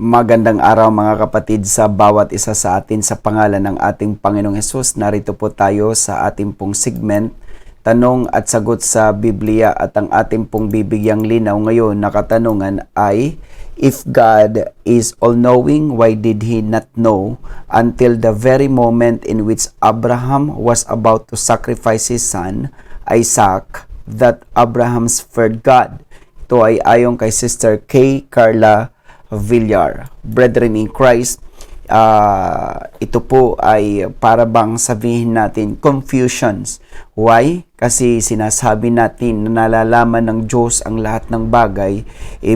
Magandang araw mga kapatid sa bawat isa sa atin sa pangalan ng ating Panginoong Hesus. Narito po tayo sa ating pong segment, Tanong at Sagot sa Biblia, at ang ating pong bibigyang linaw ngayon na katanungan ay, if God is all-knowing, why did He not know until the very moment in which Abraham was about to sacrifice his son, Isaac, that Abraham feared God? Ito ay ayon kay Sister K. Carla Villar. Brethren in Christ, ito po ay para bang sabihin natin confusions. Why? Kasi sinasabi natin na nalalaman ng Diyos ang lahat ng bagay,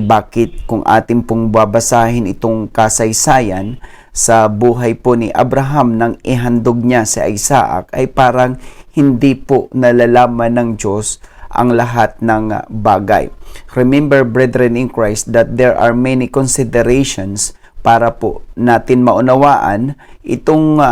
bakit kung atin pong babasahin itong kasaysayan sa buhay po ni Abraham nang ihandog niya si Isaac, ay parang hindi po nalalaman ng Diyos ang lahat ng bagay. Remember, brethren in Christ, that there are many considerations para po natin maunawaan itong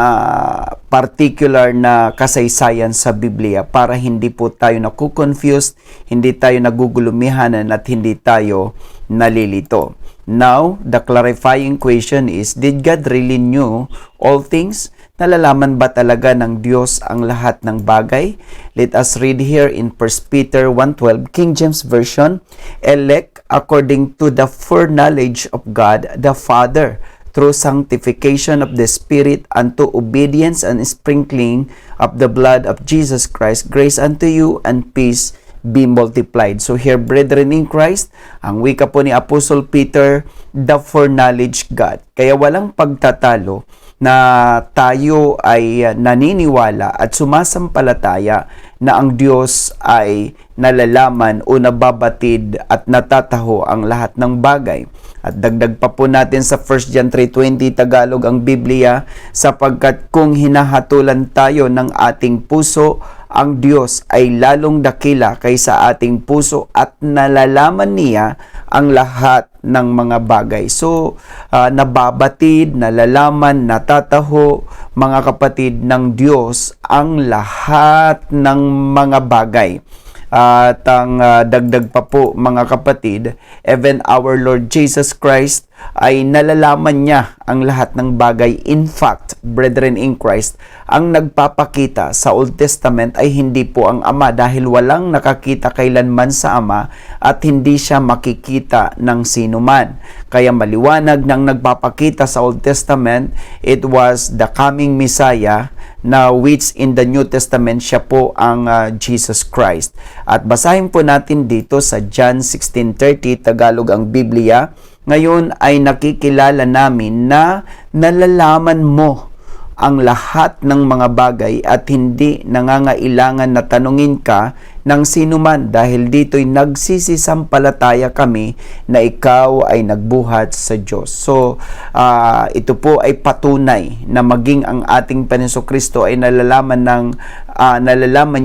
particular na kasaysayan sa Biblia, para hindi po tayo nakukonfuse, hindi tayo nagugulumihanan, at hindi tayo nalilito. Now, the clarifying question is, did God really knew all things? Nalalaman ba talaga ng Diyos ang lahat ng bagay? Let us read here in 1 Peter 1:12, King James Version, elect according to the foreknowledge of God the Father, through sanctification of the Spirit unto obedience and sprinkling of the blood of Jesus Christ, grace unto you and peace be multiplied. So here, brethren in Christ, ang wika po ni Apostle Peter, the foreknowledge God. Kaya walang pagtatalo na tayo ay naniniwala at sumasampalataya na ang Diyos ay nalalaman o nababatid at natataho ang lahat ng bagay. At dagdag pa po natin sa 1 John 3:20 Tagalog ang Biblia, sapagkat kung hinahatulan tayo ng ating puso, ang Diyos ay lalong dakila kaysa ating puso at nalalaman niya ang lahat ng mga bagay. So, nababatid, nalalaman, natataho, mga kapatid, ng Diyos ang lahat ng mga bagay. At ang dagdag pa po, mga kapatid, even our Lord Jesus Christ ay nalalaman niya ang lahat ng bagay. In fact, brethren in Christ, ang nagpapakita sa Old Testament ay hindi po ang Ama, dahil walang nakakita kailanman sa Ama at hindi siya makikita ng sinuman. Kaya maliwanag nang nagpapakita sa Old Testament, it was the coming Messiah, na which in the New Testament siya po ang Jesus Christ. At basahin po natin dito sa John 16:30 Tagalog ang Biblia. Ngayon ay nakikilala namin na nalalaman mo ang lahat ng mga bagay at hindi nangangailangan na tanungin ka ng sinuman, dahil dito'y nagsisisampalataya kami na ikaw ay nagbuhat sa Diyos. So, ito po ay patunay na maging ang ating Panginoong Kristo ay nalalaman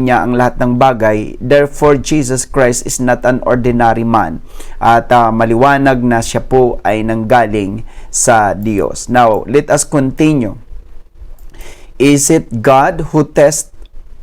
niya ang lahat ng bagay. Therefore, Jesus Christ is not an ordinary man. At maliwanag na siya po ay nanggaling sa Diyos. Now, let us continue. Is it God who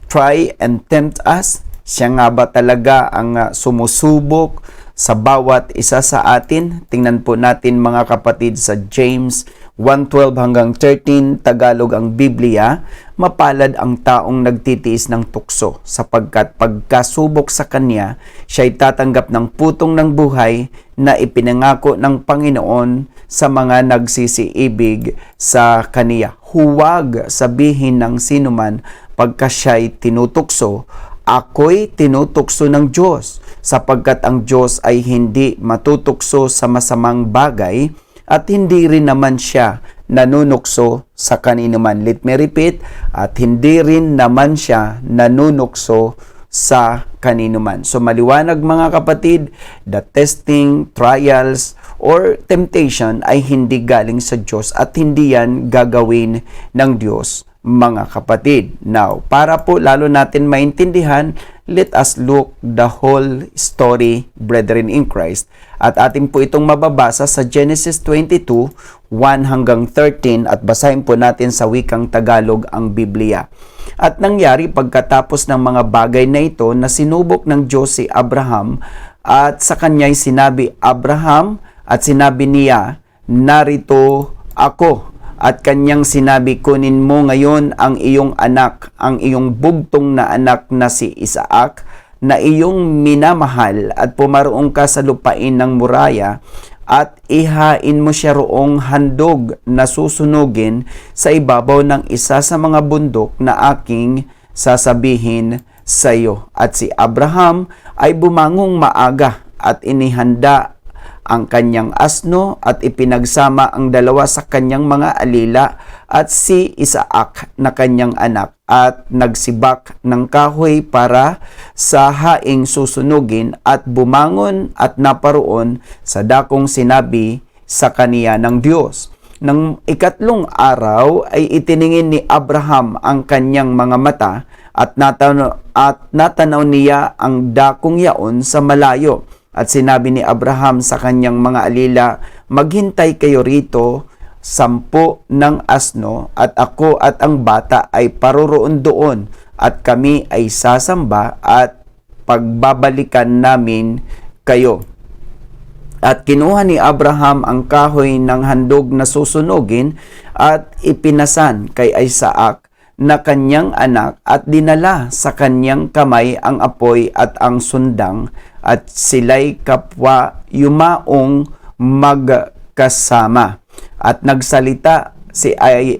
try and tempt us? Siya nga ba talaga ang sumusubok sa bawat isa sa atin? Tingnan po natin, mga kapatid, sa James 1:12 hanggang 13 Tagalog ang Biblia. Mapalad ang taong nagtitiis ng tukso, sapagkat pagkasubok sa kanya, siya'y tatanggap ng putong ng buhay na ipinangako ng Panginoon sa mga nagsisiibig sa kaniya. Huwag sabihin ng sinuman pagka siya'y tinutukso, ako'y tinutukso ng Diyos, sapagkat ang Diyos ay hindi matutukso sa masamang bagay at hindi rin naman siya nanunukso sa kanino man. Let me repeat, at hindi rin naman siya nanunukso sa kanino man. So maliwanag, mga kapatid, the testing, trials, or temptation ay hindi galing sa Diyos at hindi yan gagawin ng Diyos, mga kapatid. Now, para po lalo natin maintindihan, let us look the whole story, brethren in Christ. At atin po itong mababasa sa Genesis 22:1 hanggang 13, at basahin po natin sa wikang Tagalog ang Biblia. At nangyari pagkatapos ng mga bagay na ito na sinubok ng Diyos si Abraham, at sa kanya'y sinabi, Abraham, at sinabi niya, narito ako. At kanyang sinabi, kunin mo ngayon ang iyong anak, ang iyong bugtong na anak na si Isaac, na iyong minamahal, at pumaroon ka sa lupain ng Moriah, at ihain mo siya roong handog na susunugin sa ibabaw ng isa sa mga bundok na aking sasabihin sa iyo. At si Abraham ay bumangong maaga at inihanda ang kanyang asno at ipinagsama ang dalawa sa kanyang mga alila at si Isaac na kanyang anak, at nagsibak ng kahoy para sa haing susunugin, at bumangon at naparoon sa dakong sinabi sa kaniya ng Diyos. Nang ikatlong araw ay itiningin ni Abraham ang kanyang mga mata, at natanaw niya ang dakong yaon sa malayo. At sinabi ni Abraham sa kanyang mga alila, maghintay kayo rito 10 ng asno, at ako at ang bata ay paroroon doon, at kami ay sasamba at pagbabalikan namin kayo. At kinuha ni Abraham ang kahoy ng handog na susunugin at ipinasan kay Isaac na kanyang anak, at dinala sa kanyang kamay ang apoy at ang sundang, at sila'y kapwa yumaong magkasama. At nagsalita si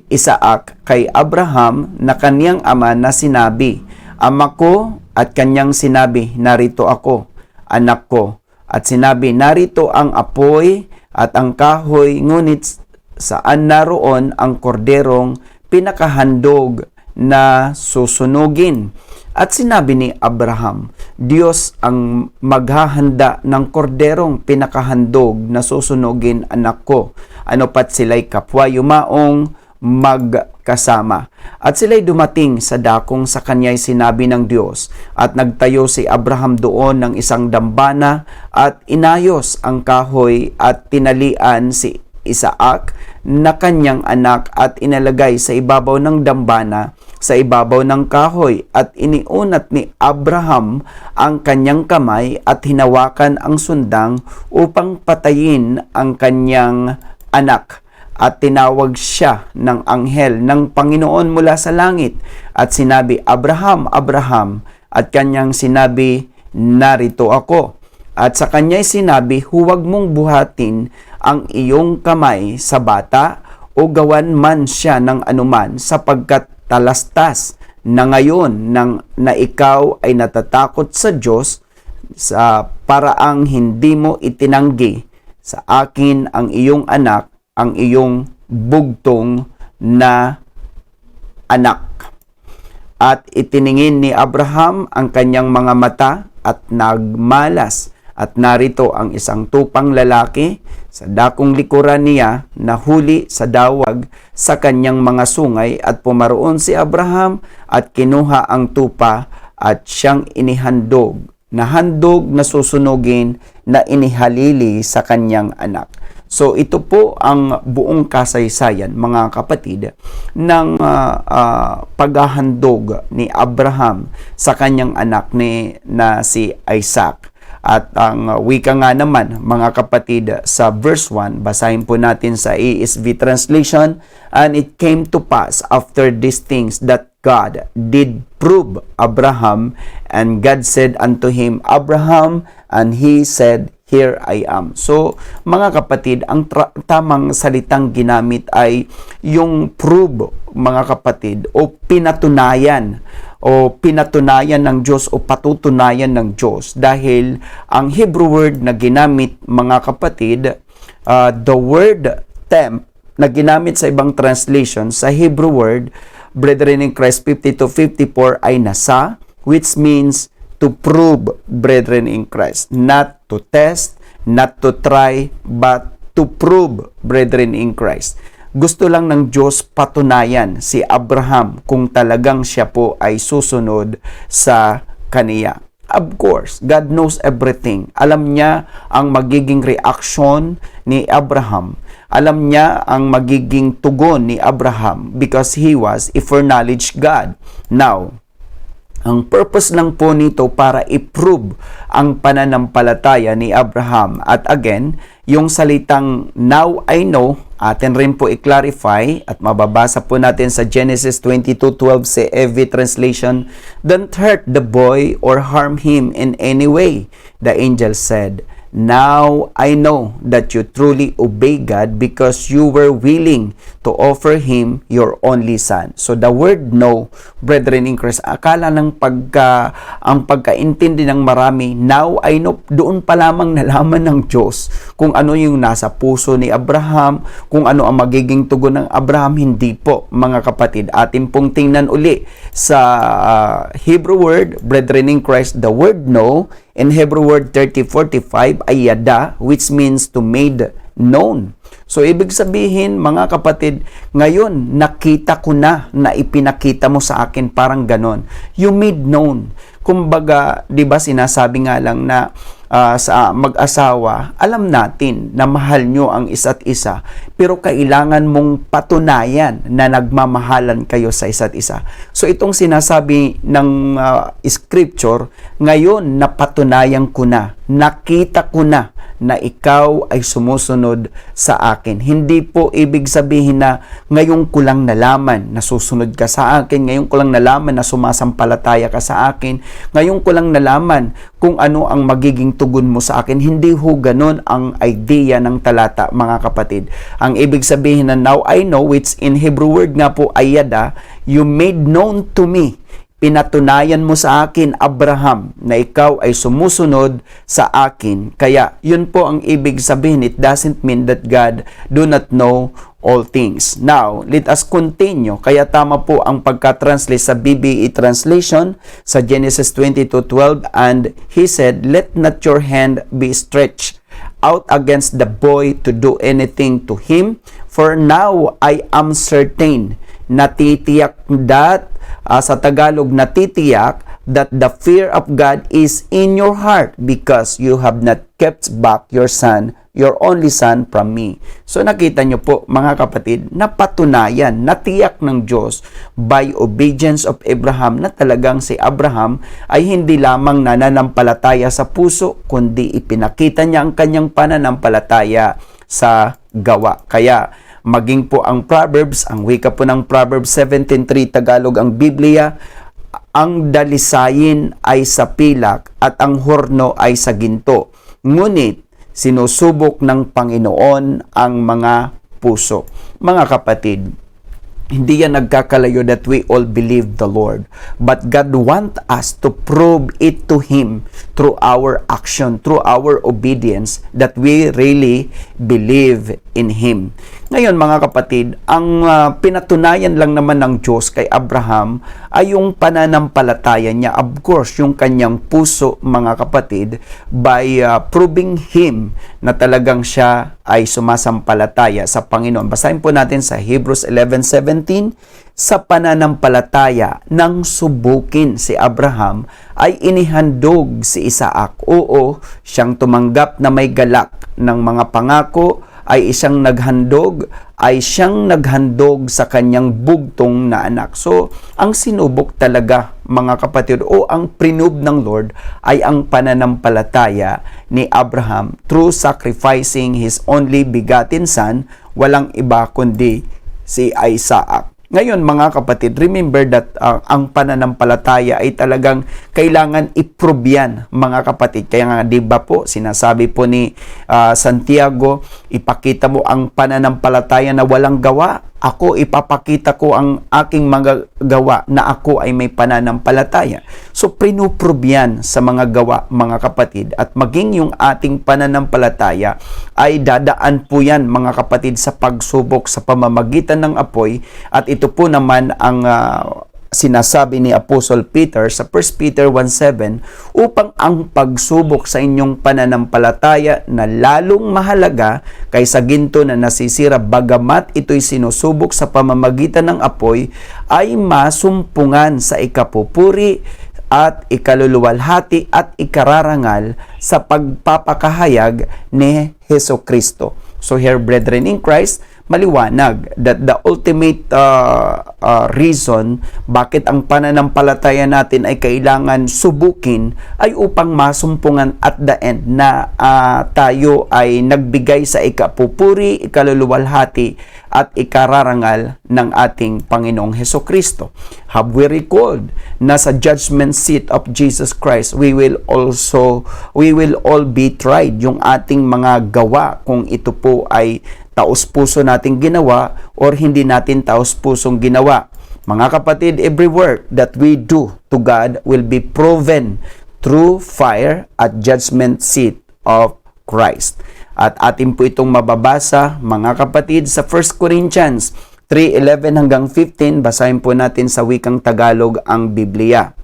Isaac kay Abraham na kanyang ama na sinabi, ama ko, at kanyang sinabi, narito ako, anak ko. At sinabi, narito ang apoy at ang kahoy, ngunit saan naroon ang korderong pinakahandog na susunugin? At sinabi ni Abraham, Diyos ang maghahanda ng korderong pinakahandog na susunugin, anak ko. Ano pat sila'y kapwa yumaong magkasama. At sila'y dumating sa dakong sa kanya'y sinabi ng Diyos, at nagtayo si Abraham doon ng isang dambana, at inayos ang kahoy at tinalian si Isaac na kanyang anak, at inalagay sa ibabaw ng dambana sa ibabaw ng kahoy, at iniunat ni Abraham ang kanyang kamay at hinawakan ang sundang upang patayin ang kanyang anak. At tinawag siya ng anghel ng Panginoon mula sa langit, at sinabi, Abraham, Abraham, at kanyang sinabi, narito ako. At sa kanya'y sinabi, huwag mong buhatin ang iyong kamay sa bata o gawan man siya ng anuman, sapagkat talastas na ngayon na ikaw ay natatakot sa Diyos, sa paraang hindi mo itinanggi sa akin ang iyong anak, ang iyong bugtong na anak. At itiningin ni Abraham ang kanyang mga mata at nagmalas, at narito ang isang tupang lalaki sa dakong likuran niya na huli sa dawag sa kanyang mga sungay, at pumaroon si Abraham at kinuha ang tupa at siyang inihandog na handog na susunugin na inihalili sa kanyang anak. So ito po ang buong kasaysayan, mga kapatid, ng paghahandog ni Abraham sa kanyang anak na si Isaac. At ang wika nga naman, mga kapatid, sa verse 1, basahin po natin sa ESV translation, and it came to pass after these things that God did prove Abraham, and God said unto him, Abraham, and he said, Here I am. So, mga kapatid, ang tamang salitang ginamit ay yung prove, mga kapatid, o pinatunayan ng Diyos, o patutunayan ng Diyos, dahil ang Hebrew word na ginamit, mga kapatid, the word temp na ginamit sa ibang translation, sa Hebrew word, Brethren in Christ 52-54 ay nasa, which means to prove, brethren in Christ. Not to test, not to try, but to prove, brethren in Christ. Gusto lang ng Diyos patunayan si Abraham kung talagang siya po ay susunod sa kaniya. Of course, God knows everything. Alam niya ang magiging reaction ni Abraham. Alam niya ang magiging tugon ni Abraham because he was a foreknowledge God. Now, Ang purpose lang po nito para i-prove ang pananampalataya ni Abraham. At again, yung salitang now I know, atin rin po i-clarify at mababasa po natin sa Genesis 22:12 sa EV translation, "Don't hurt the boy or harm him in any way," the angel said. "Now I know that you truly obey God because you were willing to offer Him your only son." So the word "no", brethren in Christ, akala ng ang pagkaintindi ng marami, now I know, doon pa lamang nalaman ng Diyos kung ano yung nasa puso ni Abraham, kung ano ang magiging tugon ng Abraham. Hindi po, mga kapatid. Atin pong tingnan uli sa Hebrew word, brethren in Christ, the word "no" in Hebrew word 30:45 ay yada, which means to made known. So, ibig sabihin, mga kapatid, ngayon, nakita ko na ipinakita mo sa akin, parang ganon. You made known. Kumbaga, di ba sinasabi nga lang na sa mag-asawa, alam natin na mahal nyo ang isa't isa, pero kailangan mong patunayan na nagmamahalan kayo sa isa't isa. So itong sinasabi ng scripture, ngayon napatunayan ko na, nakita ko na ikaw ay sumusunod sa akin. Hindi po ibig sabihin na ngayon ko lang nalaman na susunod ka sa akin, ngayon ko lang nalaman na sumasampalataya ka sa akin, ngayon ko lang nalaman kung ano ang magiging tugon mo sa akin. Hindi ho ganun ang idea ng talata, mga kapatid. Ang ibig sabihin na now I know, which in Hebrew word nga po ay yada, you made known to me. Pinatunayan mo sa akin, Abraham, na ikaw ay sumusunod sa akin. Kaya, yun po ang ibig sabihin. It doesn't mean that God do not know all things. Now, let us continue. Kaya tama po ang pagka-translate sa BBE translation sa Genesis 22:12, and he said, "Let not your hand be stretched out against the boy to do anything to him, for now I am certain," natitiyak sa Tagalog, natitiyak that the fear of God is in your heart because you have not kept back your son, your only son, from me. So nakita nyo po, mga kapatid, napatunayan, natiyak ng Diyos by obedience of Abraham na talagang si Abraham ay hindi lamang nananampalataya sa puso, kundi ipinakita niya ang kanyang pananampalataya sa gawa. Kaya maging po ang Proverbs, ang wika po ng Proverbs 17:3 Tagalog ang Biblia, ang dalisayin ay sa pilak at ang horno ay sa ginto. Ngunit sinusubok ng Panginoon ang mga puso. Mga kapatid, hindi yan nagkakalayo that we all believe the Lord. But God wants us to prove it to Him through our action, through our obedience, that we really believe in Him. Ngayon, mga kapatid, ang pinatunayan lang naman ng Diyos kay Abraham ay yung pananampalataya niya. Of course, yung kanyang puso, mga kapatid, by proving him na talagang siya ay sumasampalataya sa Panginoon. Basahin po natin sa Hebrews 11:17, "Sa pananampalataya nang subukin si Abraham ay inihandog si Isaac." Oo, siyang tumanggap na may galak ng mga pangako, ay siyang naghandog sa kanyang bugtong na anak. So, ang sinubok talaga, mga kapatid, o ang prinove ng Lord ay ang pananampalataya ni Abraham through sacrificing his only begotten son, walang iba kundi si Isaac. Ngayon, mga kapatid, remember that ang pananampalataya ay talagang kailangan i-prove yan, mga kapatid. Kaya nga, di ba po, sinasabi po ni Santiago, ipakita mo ang pananampalataya na walang gawa. Ako, ipapakita ko ang aking mga gawa na ako ay may pananampalataya. So, pinuprove yan sa mga gawa, mga kapatid. At maging yung ating pananampalataya ay dadaan po yan, mga kapatid, sa pagsubok sa pamamagitan ng apoy. At ito po naman ang sinasabi ni Apostle Peter sa 1 Peter 1:7, upang ang pagsubok sa inyong pananampalataya na lalong mahalaga kaysa ginto na nasisira bagamat ito'y sinusubok sa pamamagitan ng apoy, ay masumpungan sa ikapupuri at ikaluluwalhati at ikararangal sa pagpapakahayag ni Hesukristo. So here, brethren in Christ, maliwanag that the ultimate reason bakit ang pananampalataya natin ay kailangan subukin ay upang masumpungan at the end na tayo ay nagbigay sa ikapupuri, ikaluluwalhati at ikararangal ng ating Panginoong Hesukristo. Have we recalled na sa judgment seat of Jesus Christ, we will all be tried. Yung ating mga gawa, kung ito po ay taos-puso nating ginawa or hindi natin taos-pusong ginawa. Mga kapatid, every work that we do to God will be proven through fire at judgment seat of Christ. At atin po itong mababasa, mga kapatid, sa 1 Corinthians 3:11 hanggang 15, basahin po natin sa wikang Tagalog ang Biblia.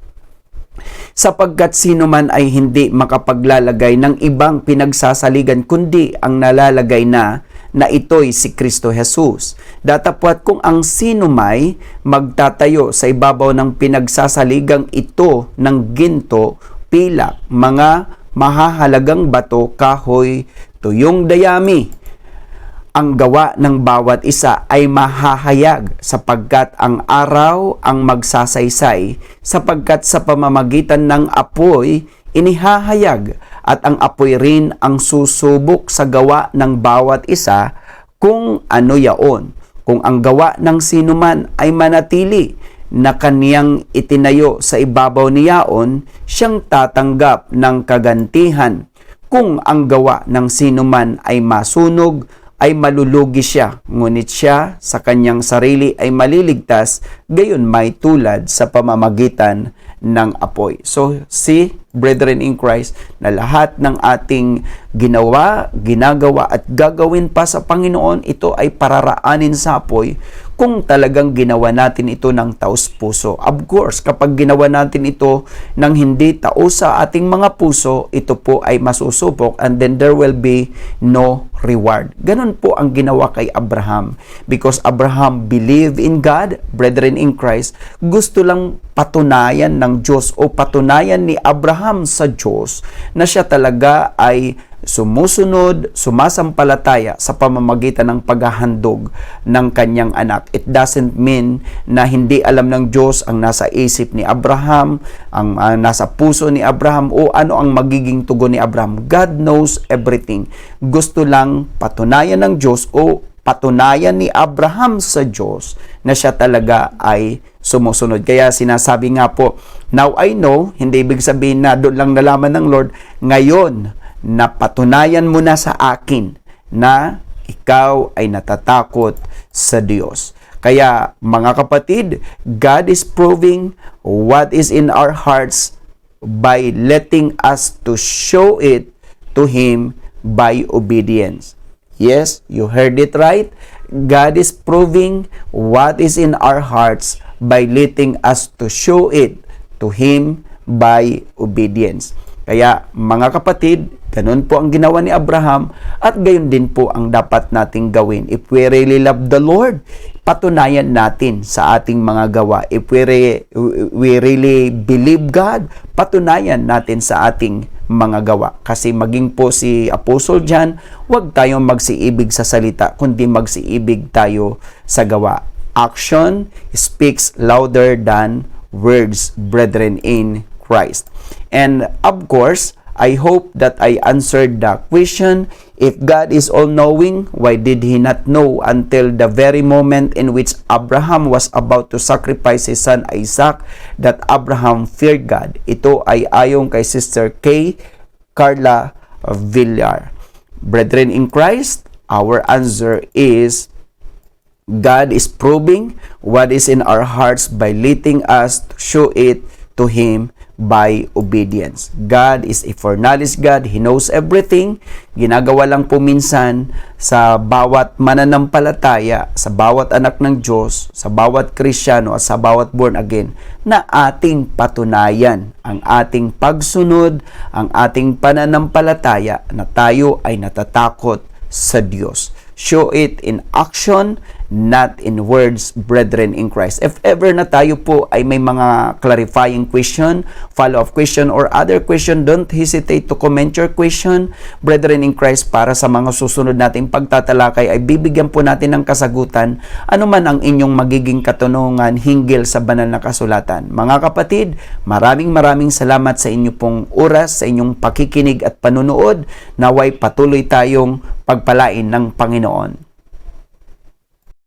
Sapagkat sino man ay hindi makapaglalagay ng ibang pinagsasaligan kundi ang nalalagay na ito'y si Kristo Jesus. Datapwat kung ang sino may magtatayo sa ibabaw ng pinagsasaligang ito ng ginto, pilak, mga mahahalagang bato, kahoy, tuyong dayami, ang gawa ng bawat isa ay mahahayag sapagkat ang araw ang magsasaysay, sapagkat sa pamamagitan ng apoy inihahayag at ang apoy rin ang susubok sa gawa ng bawat isa kung ano yaon. Kung ang gawa ng sinuman ay manatili na kaniyang itinayo sa ibabaw niyaon, siyang tatanggap ng kagantihan. Kung ang gawa ng sinuman ay masunog, ay malulugi siya, ngunit siya sa kanyang sarili ay maliligtas, gayon may tulad sa pamamagitan ng apoy. So, brethren in Christ, na lahat ng ating ginawa, ginagawa at gagawin pa sa Panginoon, ito ay pararaanin sa apoy kung talagang ginawa natin ito ng taos-puso. Of course, kapag ginawa natin ito ng hindi taos sa ating mga puso, ito po ay masusubok and then there will be no reward. Ganun po ang ginawa kay Abraham. Because Abraham believed in God, brethren in Christ, gusto lang patunayan ng Diyos o patunayan ni Abraham sa Diyos na siya talaga ay sumusunod, sumasampalataya sa pamamagitan ng paghahandog ng kanyang anak. It doesn't mean na hindi alam ng Diyos ang nasa isip ni Abraham, ang nasa puso ni Abraham o ano ang magiging tugon ni Abraham. God knows everything. Gusto lang patunayan ng Diyos o patunayan ni Abraham sa Diyos na siya talaga ay sumusunod. Kaya sinasabi nga po, now I know, hindi ibig sabihin na doon lang nalaman ng Lord, ngayon na patunayan mo na sa akin na ikaw ay natatakot sa Diyos. Kaya mga kapatid, God is proving what is in our hearts by letting us to show it to Him by obedience. Yes, you heard it right. God is proving what is in our hearts by letting us to show it to Him by obedience. Kaya mga kapatid, ganun po ang ginawa ni Abraham at gayon din po ang dapat nating gawin. If we really love the Lord, patunayan natin sa ating mga gawa. If we really believe God, patunayan natin sa ating mga gawa. Kasi maging po si Apostle John, huwag tayong magsiibig sa salita, kundi magsiibig tayo sa gawa. Action speaks louder than words, brethren in Christ. And of course, I hope that I answered the question. If God is all-knowing, why did He not know until the very moment in which Abraham was about to sacrifice his son Isaac that Abraham feared God? Ito ay ayon kay Sister K. Carla Villar. Brethren in Christ, our answer is God is proving what is in our hearts by letting us show it to Him by obedience. God is a foreknowledge God. He knows everything. Ginagawa lang po minsan sa bawat mananampalataya, sa bawat anak ng Diyos, sa bawat Kristiyano at sa bawat born again na ating patunayan ang ating pagsunod, ang ating pananampalataya na tayo ay natatakot sa Diyos. Show it in action, not in words, brethren in Christ. If ever na tayo po ay may mga clarifying question, follow-up question, or other question, don't hesitate to comment your question, brethren in Christ, para sa mga susunod nating pagtatalakay ay bibigyan po natin ng kasagutan anuman ang inyong magiging katanungan hinggil sa banal na kasulatan. Mga kapatid, maraming salamat sa inyo pong oras, sa inyong pakikinig at panunood. Naway patuloy tayong pagpalain ng Panginoon.